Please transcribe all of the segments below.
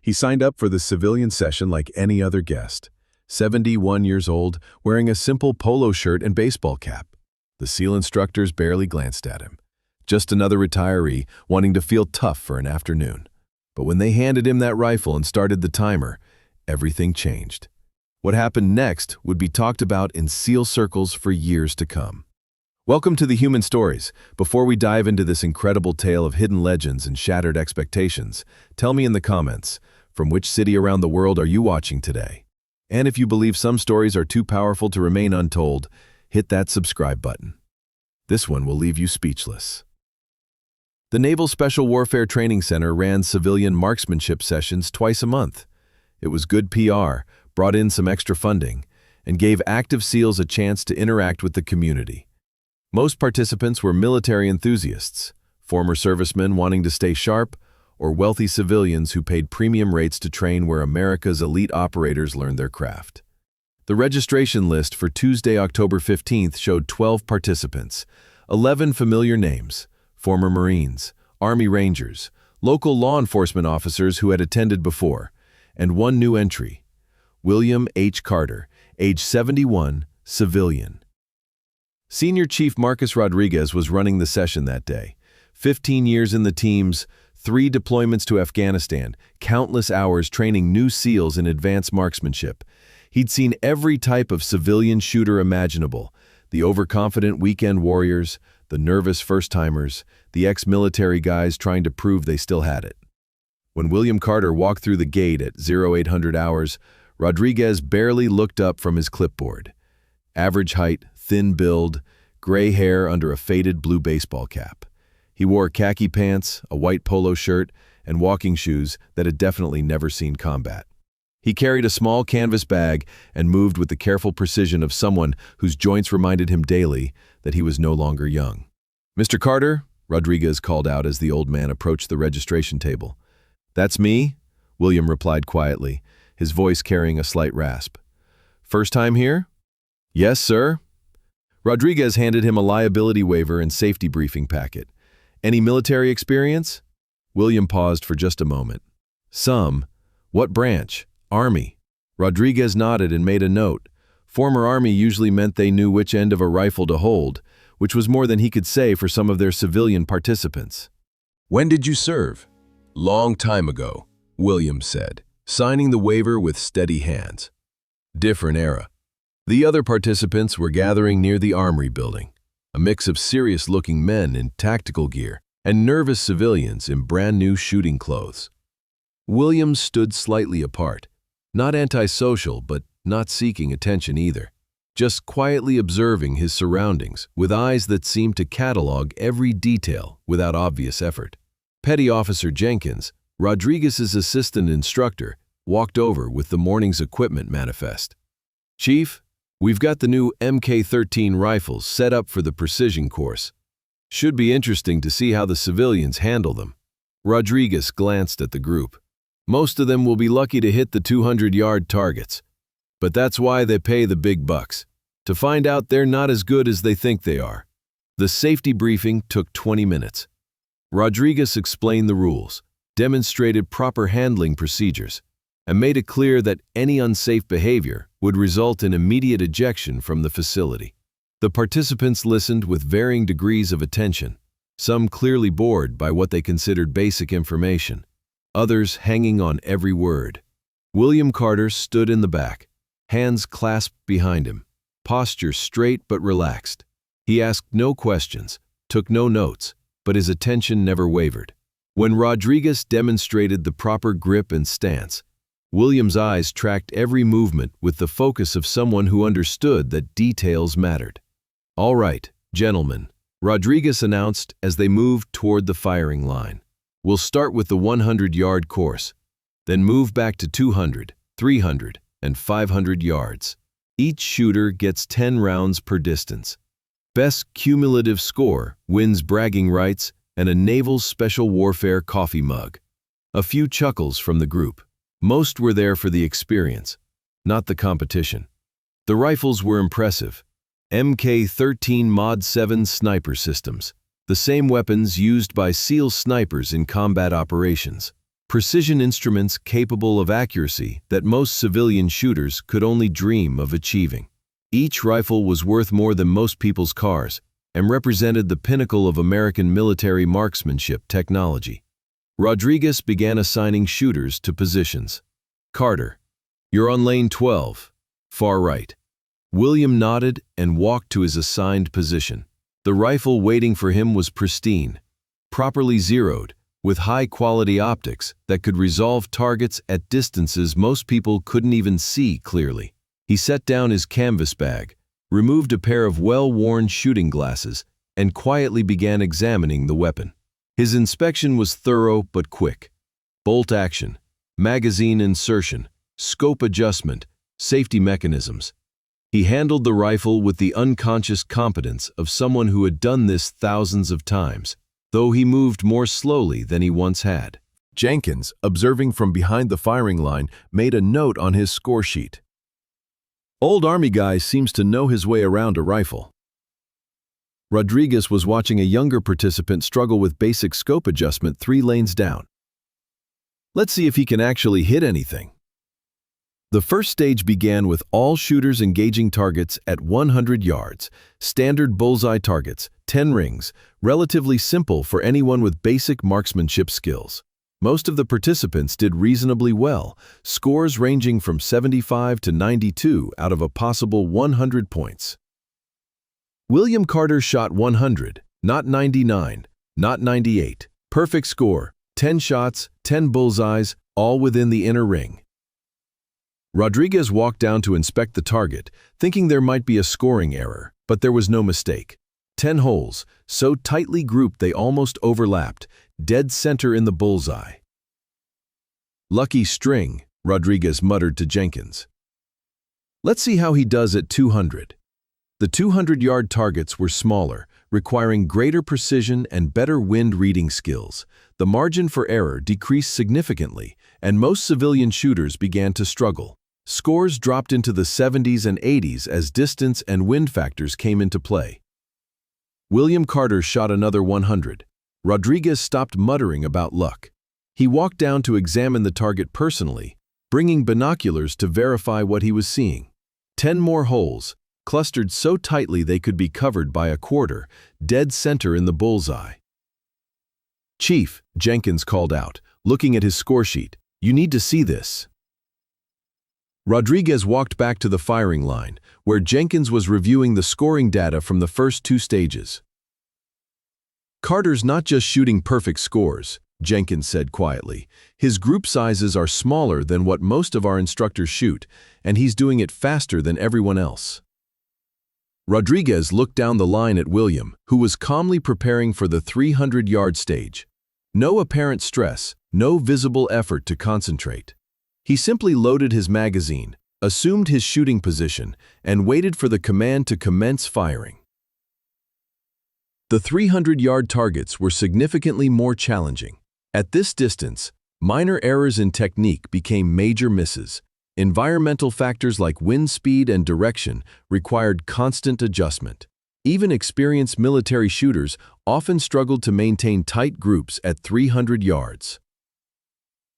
He signed up for the civilian session like any other guest. 71 years old, wearing a simple polo shirt and baseball cap. The SEAL instructors barely glanced at him. Just another retiree wanting to feel tough for an afternoon. But when they handed him that rifle and started the timer, everything changed. What happened next would be talked about in SEAL circles for years to come. Welcome to the Human Stories. Before we dive into this incredible tale of hidden legends and shattered expectations, tell me in the comments, from which city around the world are you watching today? And if you believe some stories are too powerful to remain untold, hit that subscribe button. This one will leave you speechless. The Naval Special Warfare Training Center ran civilian marksmanship sessions twice a month. It was good PR, brought in some extra funding, and gave active SEALs a chance to interact with the community. Most participants were military enthusiasts, former servicemen wanting to stay sharp, or wealthy civilians who paid premium rates to train where America's elite operators learned their craft. The registration list for Tuesday, October 15th showed 12 participants, 11 familiar names, former Marines, Army Rangers, local law enforcement officers who had attended before, and one new entry, William H. Carter, age 71, civilian. Senior Chief Marcus Rodriguez was running the session that day. 15 years in the teams, 3 deployments to Afghanistan, countless hours training new SEALs in advanced marksmanship. He'd seen every type of civilian shooter imaginable, the overconfident weekend warriors, the nervous first-timers, the ex-military guys trying to prove they still had it. When William Carter walked through the gate at 0800 hours, Rodriguez barely looked up from his clipboard. Average height, thin build, gray hair under a faded blue baseball cap. He wore khaki pants, a white polo shirt, and walking shoes that had definitely never seen combat. He carried a small canvas bag and moved with the careful precision of someone whose joints reminded him daily that he was no longer young. "Mr. Carter," Rodriguez called out as the old man approached the registration table. "That's me," William replied quietly, his voice carrying a slight rasp. "First time here?" "Yes, sir." Rodriguez handed him a liability waiver and safety briefing packet. "Any military experience?" William paused for just a moment. "Some. What branch?" "Army." Rodriguez nodded and made a note. Former Army usually meant they knew which end of a rifle to hold, which was more than he could say for some of their civilian participants. "When did you serve?" "Long time ago," William said, signing the waiver with steady hands. Different era. The other participants were gathering near the Armory building, a mix of serious-looking men in tactical gear and nervous civilians in brand-new shooting clothes. William stood slightly apart, not antisocial but not seeking attention either, just quietly observing his surroundings with eyes that seemed to catalog every detail without obvious effort. Petty Officer Jenkins, Rodriguez's assistant instructor, walked over with the morning's equipment manifest. "Chief, we've got the new MK-13 rifles set up for the precision course. Should be interesting to see how the civilians handle them." Rodriguez glanced at the group. "Most of them will be lucky to hit the 200-yard targets. But that's why they pay the big bucks, to find out they're not as good as they think they are." The safety briefing took 20 minutes. Rodriguez explained the rules, demonstrated proper handling procedures, and made it clear that any unsafe behavior would result in immediate ejection from the facility. The participants listened with varying degrees of attention, some clearly bored by what they considered basic information, others hanging on every word. William Carter stood in the back, hands clasped behind him, posture straight but relaxed. He asked no questions, took no notes, but his attention never wavered. When Rodriguez demonstrated the proper grip and stance, William's eyes tracked every movement with the focus of someone who understood that details mattered. "All right, gentlemen," Rodriguez announced as they moved toward the firing line. "We'll start with the 100-yard course, then move back to 200, 300, and 500 yards. Each shooter gets 10 rounds per distance. Best cumulative score wins bragging rights and a Naval Special Warfare coffee mug." A few chuckles from the group. Most were there for the experience, not the competition. The rifles were impressive. MK-13 Mod 7 sniper systems, the same weapons used by SEAL snipers in combat operations. precision instruments capable of accuracy that most civilian shooters could only dream of achieving. Each rifle was worth more than most people's cars and represented the pinnacle of American military marksmanship technology. Rodriguez began assigning shooters to positions. Carter, you're on lane 12, far right. William nodded and walked to his assigned position. The rifle waiting for him was pristine, properly zeroed, with high-quality optics that could resolve targets at distances most people couldn't even see clearly. He set down his canvas bag, removed a pair of well-worn shooting glasses, and quietly began examining the weapon. His inspection was thorough but quick. Bolt action, magazine insertion, scope adjustment, safety mechanisms. He handled the rifle with the unconscious competence of someone who had done this thousands of times, though he moved more slowly than he once had. Jenkins, observing from behind the firing line, made a note on his score sheet. Old Army guy seems to know his way around a rifle. Rodriguez was watching a younger participant struggle with basic scope adjustment 3 lanes down. Let's see if he can actually hit anything. The first stage began with all shooters engaging targets at 100 yards, standard bullseye targets, 10 rings, relatively simple for anyone with basic marksmanship skills. Most of the participants did reasonably well, scores ranging from 75 to 92 out of a possible 100 points. William Carter shot 100, not 99, not 98. Perfect score, 10 shots, 10 bullseyes, all within the inner ring. Rodriguez walked down to inspect the target, thinking there might be a scoring error, but there was no mistake. 10 holes, so tightly grouped they almost overlapped, dead center in the bullseye. Lucky string, Rodriguez muttered to Jenkins. Let's see how he does at 200. The 200-yard targets were smaller, requiring greater precision and better wind reading skills. The margin for error decreased significantly, and most civilian shooters began to struggle. Scores dropped into the 70s and 80s as distance and wind factors came into play. William Carter shot another 100. Rodriguez stopped muttering about luck. He walked down to examine the target personally, bringing binoculars to verify what he was seeing. 10 more holes, clustered so tightly they could be covered by a quarter, dead center in the bullseye. "Chief," Jenkins called out, looking at his score sheet, "you need to see this." Rodriguez walked back to the firing line, where Jenkins was reviewing the scoring data from the first 2 stages. "Carter's not just shooting perfect scores," Jenkins said quietly. "His group sizes are smaller than what most of our instructors shoot, and he's doing it faster than everyone else." Rodriguez looked down the line at William, who was calmly preparing for the 300-yard stage. No apparent stress, no visible effort to concentrate. He simply loaded his magazine, assumed his shooting position, and waited for the command to commence firing. The 300-yard targets were significantly more challenging. At this distance, minor errors in technique became major misses. Environmental factors like wind speed and direction required constant adjustment. Even experienced military shooters often struggled to maintain tight groups at 300 yards.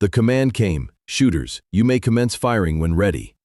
The command came, "Shooters, you may commence firing when ready."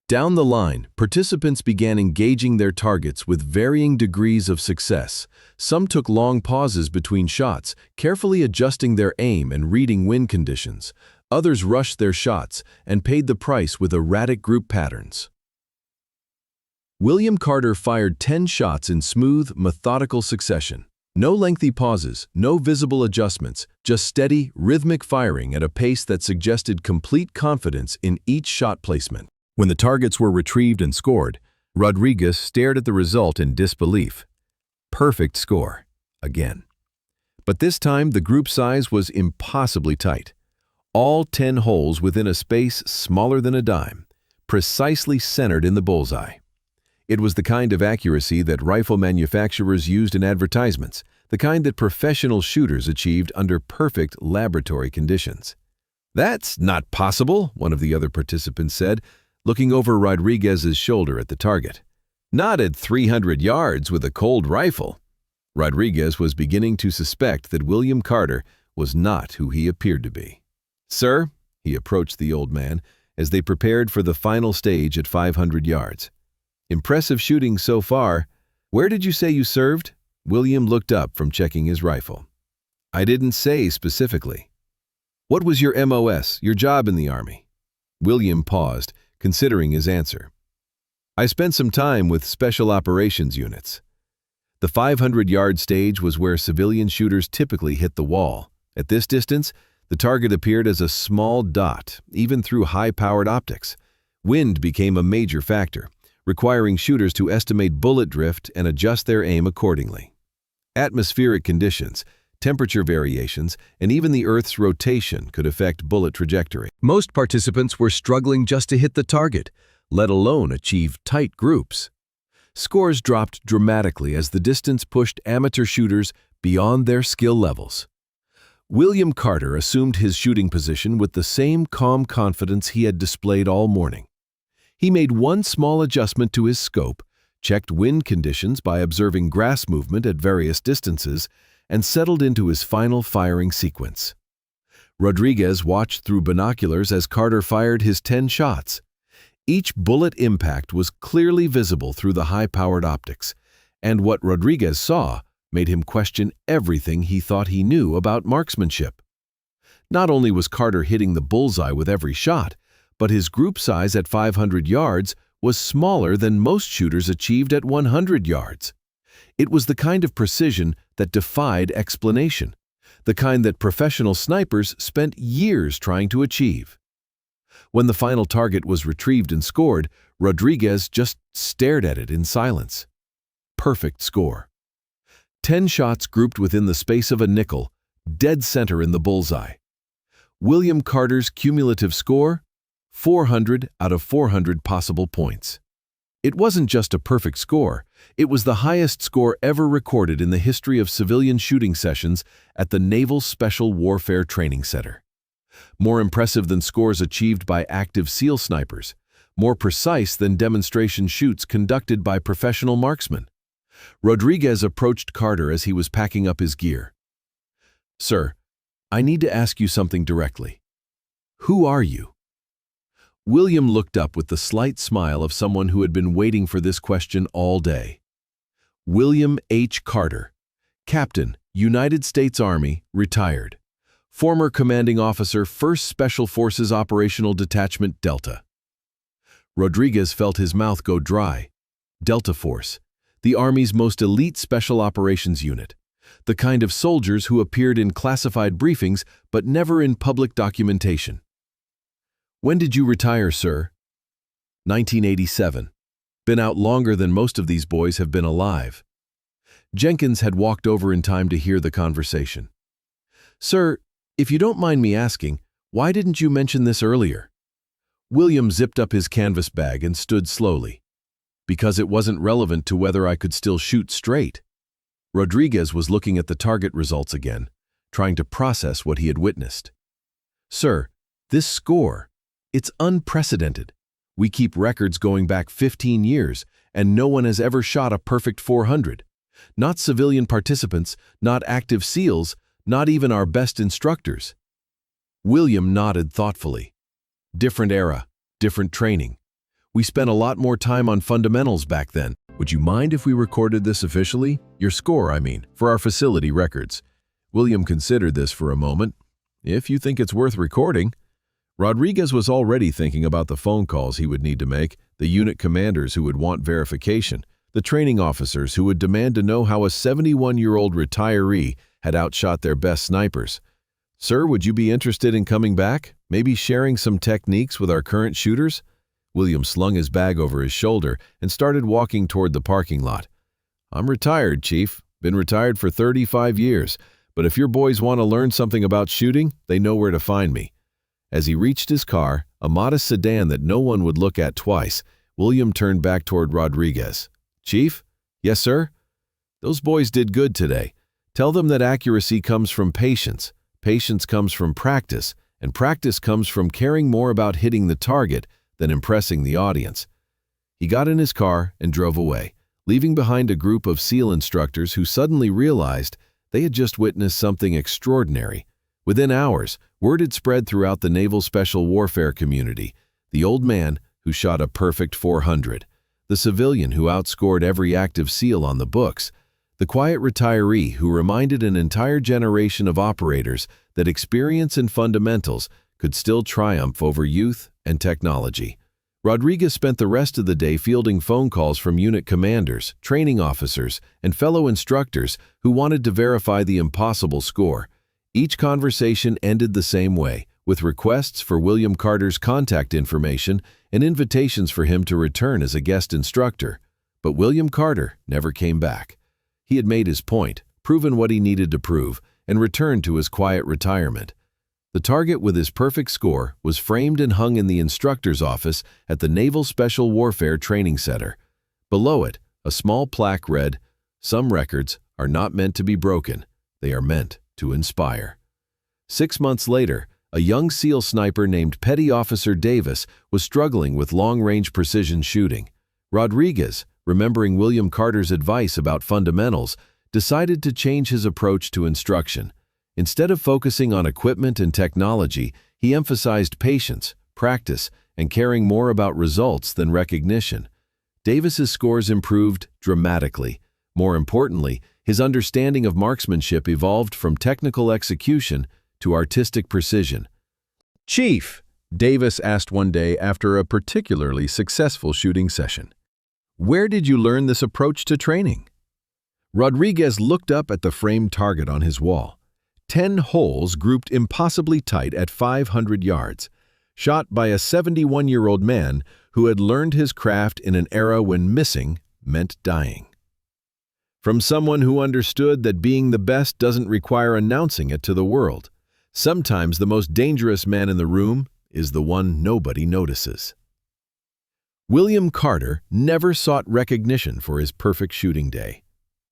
Down the line, participants began engaging their targets with varying degrees of success. Some took long pauses between shots, carefully adjusting their aim and reading wind conditions. Others rushed their shots and paid the price with erratic group patterns. William Carter fired 10 shots in smooth, methodical succession. No lengthy pauses, no visible adjustments, just steady, rhythmic firing at a pace that suggested complete confidence in each shot placement. When the targets were retrieved and scored, Rodriguez stared at the result in disbelief. Perfect score, again. But this time the group size was impossibly tight. All 10 holes within a space smaller than a dime, precisely centered in the bullseye. It was the kind of accuracy that rifle manufacturers used in advertisements, the kind that professional shooters achieved under perfect laboratory conditions. "That's not possible," one of the other participants said, looking over Rodriguez's shoulder at the target. "Not at 300 yards with a cold rifle." Rodriguez was beginning to suspect that William Carter was not who he appeared to be. "Sir," he approached the old man as they prepared for the final stage at 500 yards. "Impressive shooting so far. Where did you say you served?" William looked up from checking his rifle. "I didn't say specifically." "What was your MOS, your job in the Army?" William paused, considering his answer. "I spent some time with Special Operations units." The 500-yard stage was where civilian shooters typically hit the wall. At this distance, the target appeared as a small dot, even through high-powered optics. Wind became a major factor, requiring shooters to estimate bullet drift and adjust their aim accordingly. Atmospheric conditions, temperature variations, and even the Earth's rotation could affect bullet trajectory. Most participants were struggling just to hit the target, let alone achieve tight groups. Scores dropped dramatically as the distance pushed amateur shooters beyond their skill levels. William Carter assumed his shooting position with the same calm confidence he had displayed all morning. He made one small adjustment to his scope, checked wind conditions by observing grass movement at various distances, and settled into his final firing sequence. Rodriguez watched through binoculars as Carter fired his 10 shots. Each bullet impact was clearly visible through the high-powered optics, and what Rodriguez saw made him question everything he thought he knew about marksmanship. Not only was Carter hitting the bullseye with every shot, but his group size at 500 yards was smaller than most shooters achieved at 100 yards. It was the kind of precision that defied explanation, the kind that professional snipers spent years trying to achieve. When the final target was retrieved and scored, Rodriguez just stared at it in silence. Perfect score. 10 shots grouped within the space of a nickel, dead center in the bullseye. William Carter's cumulative score? 400 out of 400 possible points. It wasn't just a perfect score, it was the highest score ever recorded in the history of civilian shooting sessions at the Naval Special Warfare Training Center. More impressive than scores achieved by active SEAL snipers, more precise than demonstration shoots conducted by professional marksmen. Rodriguez approached Carter as he was packing up his gear. "Sir, I need to ask you something directly. Who are you?" William looked up with the slight smile of someone who had been waiting for this question all day. "William H. Carter, Captain, United States Army, retired. Former Commanding Officer, 1st Special Forces Operational Detachment, Delta." Rodriguez felt his mouth go dry. Delta Force, the Army's most elite special operations unit, the kind of soldiers who appeared in classified briefings but never in public documentation. "When did you retire, sir?" 1987. Been out longer than most of these boys have been alive. Jenkins had walked over in time to hear the conversation. "Sir, if you don't mind me asking, why didn't you mention this earlier?" William zipped up his canvas bag and stood slowly. "Because it wasn't relevant to whether I could still shoot straight." Rodriguez was looking at the target results again, trying to process what he had witnessed. "Sir, this score, it's unprecedented. We keep records going back 15 years, and no one has ever shot a perfect 400. Not civilian participants, not active SEALs, not even our best instructors." William nodded thoughtfully. "Different era, different training. We spent a lot more time on fundamentals back then. Would you mind if we recorded this officially? Your score, I mean, for our facility records." William considered this for a moment. "If you think it's worth recording." Rodriguez was already thinking about the phone calls he would need to make, the unit commanders who would want verification, the training officers who would demand to know how a 71-year-old retiree had outshot their best snipers. "Sir, would you be interested in coming back? Maybe sharing some techniques with our current shooters?" William slung his bag over his shoulder and started walking toward the parking lot. "I'm retired, Chief. Been retired for 35 years. But if your boys want to learn something about shooting, they know where to find me." As he reached his car, a modest sedan that no one would look at twice, William turned back toward Rodriguez. "Chief?" "Yes, sir?" "Those boys did good today. Tell them that accuracy comes from patience, patience comes from practice, and practice comes from caring more about hitting the target than impressing the audience." He got in his car and drove away, leaving behind a group of SEAL instructors who suddenly realized they had just witnessed something extraordinary, Within hours, word had spread throughout the Naval Special Warfare community. The old man who shot a perfect 400, the civilian who outscored every active SEAL on the books, the quiet retiree who reminded an entire generation of operators that experience and fundamentals could still triumph over youth and technology. Rodriguez spent the rest of the day fielding phone calls from unit commanders, training officers, and fellow instructors who wanted to verify the impossible score. Each conversation ended the same way, with requests for William Carter's contact information and invitations for him to return as a guest instructor. But William Carter never came back. He had made his point, proven what he needed to prove, and returned to his quiet retirement. The target with his perfect score was framed and hung in the instructor's office at the Naval Special Warfare Training Center. Below it, a small plaque read, "Some records are not meant to be broken. They are meant to inspire." 6 months later, a young SEAL sniper named Petty Officer Davis was struggling with long-range precision shooting. Rodriguez, remembering William Carter's advice about fundamentals, decided to change his approach to instruction. Instead of focusing on equipment and technology, he emphasized patience, practice, and caring more about results than recognition. Davis's scores improved dramatically. More importantly, his understanding of marksmanship evolved from technical execution to artistic precision. "Chief," Davis asked one day after a particularly successful shooting session, "where did you learn this approach to training?" Rodriguez looked up at the framed target on his wall. 10 holes grouped impossibly tight at 500 yards, shot by a 71-year-old man who had learned his craft in an era when missing meant dying. From someone who understood that being the best doesn't require announcing it to the world, sometimes the most dangerous man in the room is the one nobody notices. William Carter never sought recognition for his perfect shooting day.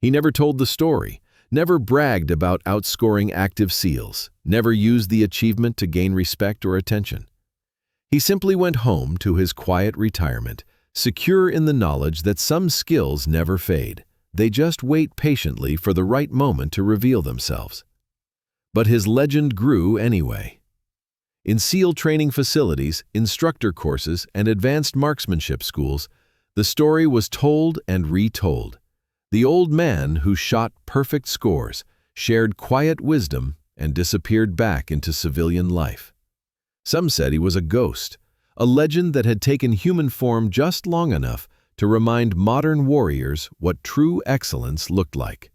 He never told the story, never bragged about outscoring active SEALs, never used the achievement to gain respect or attention. He simply went home to his quiet retirement, secure in the knowledge that some skills never fade. They just wait patiently for the right moment to reveal themselves. But his legend grew anyway. In SEAL training facilities, instructor courses, and advanced marksmanship schools, the story was told and retold. The old man who shot perfect scores, shared quiet wisdom, and disappeared back into civilian life. Some said he was a ghost, a legend that had taken human form just long enough to remind modern warriors what true excellence looked like.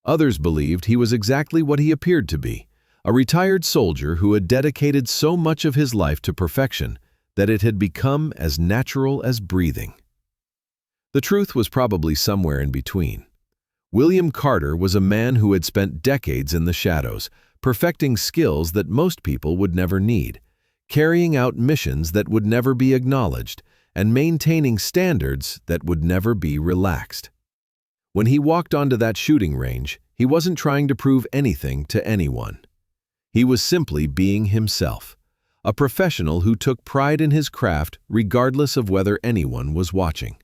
Others believed he was exactly what he appeared to be, a retired soldier who had dedicated so much of his life to perfection that it had become as natural as breathing. The truth was probably somewhere in between. William Carter was a man who had spent decades in the shadows, perfecting skills that most people would never need, carrying out missions that would never be acknowledged, and maintaining standards that would never be relaxed. When he walked onto that shooting range, he wasn't trying to prove anything to anyone. He was simply being himself, a professional who took pride in his craft regardless of whether anyone was watching.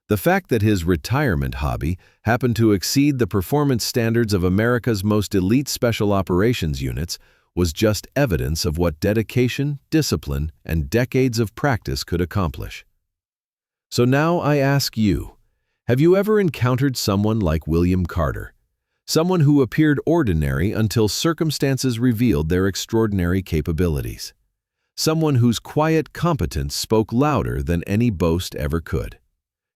The fact that his retirement hobby happened to exceed the performance standards of America's most elite special operations units was just evidence of what dedication, discipline, and decades of practice could accomplish. So now I ask you, have you ever encountered someone like William Carter? Someone who appeared ordinary until circumstances revealed their extraordinary capabilities. Someone whose quiet competence spoke louder than any boast ever could.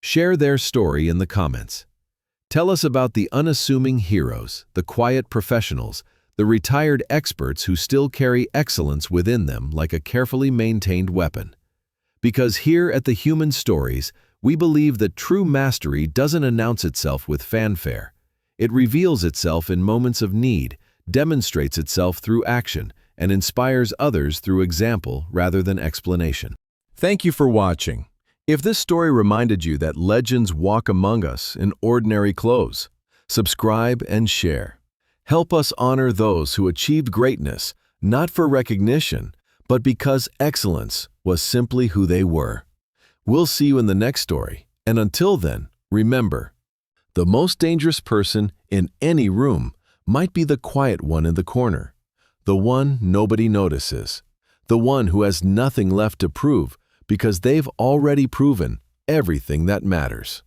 Share their story in the comments. Tell us about the unassuming heroes, the quiet professionals, the retired experts who still carry excellence within them like a carefully maintained weapon. Because here at The Human Stories, we believe that true mastery doesn't announce itself with fanfare. It reveals itself in moments of need, demonstrates itself through action, and inspires others through example rather than explanation. Thank you for watching. If this story reminded you that legends walk among us in ordinary clothes, subscribe and share. Help us honor those who achieved greatness, not for recognition, but because excellence was simply who they were. We'll see you in the next story, and until then, remember, the most dangerous person in any room might be the quiet one in the corner. The one nobody notices. The one who has nothing left to prove because they've already proven everything that matters.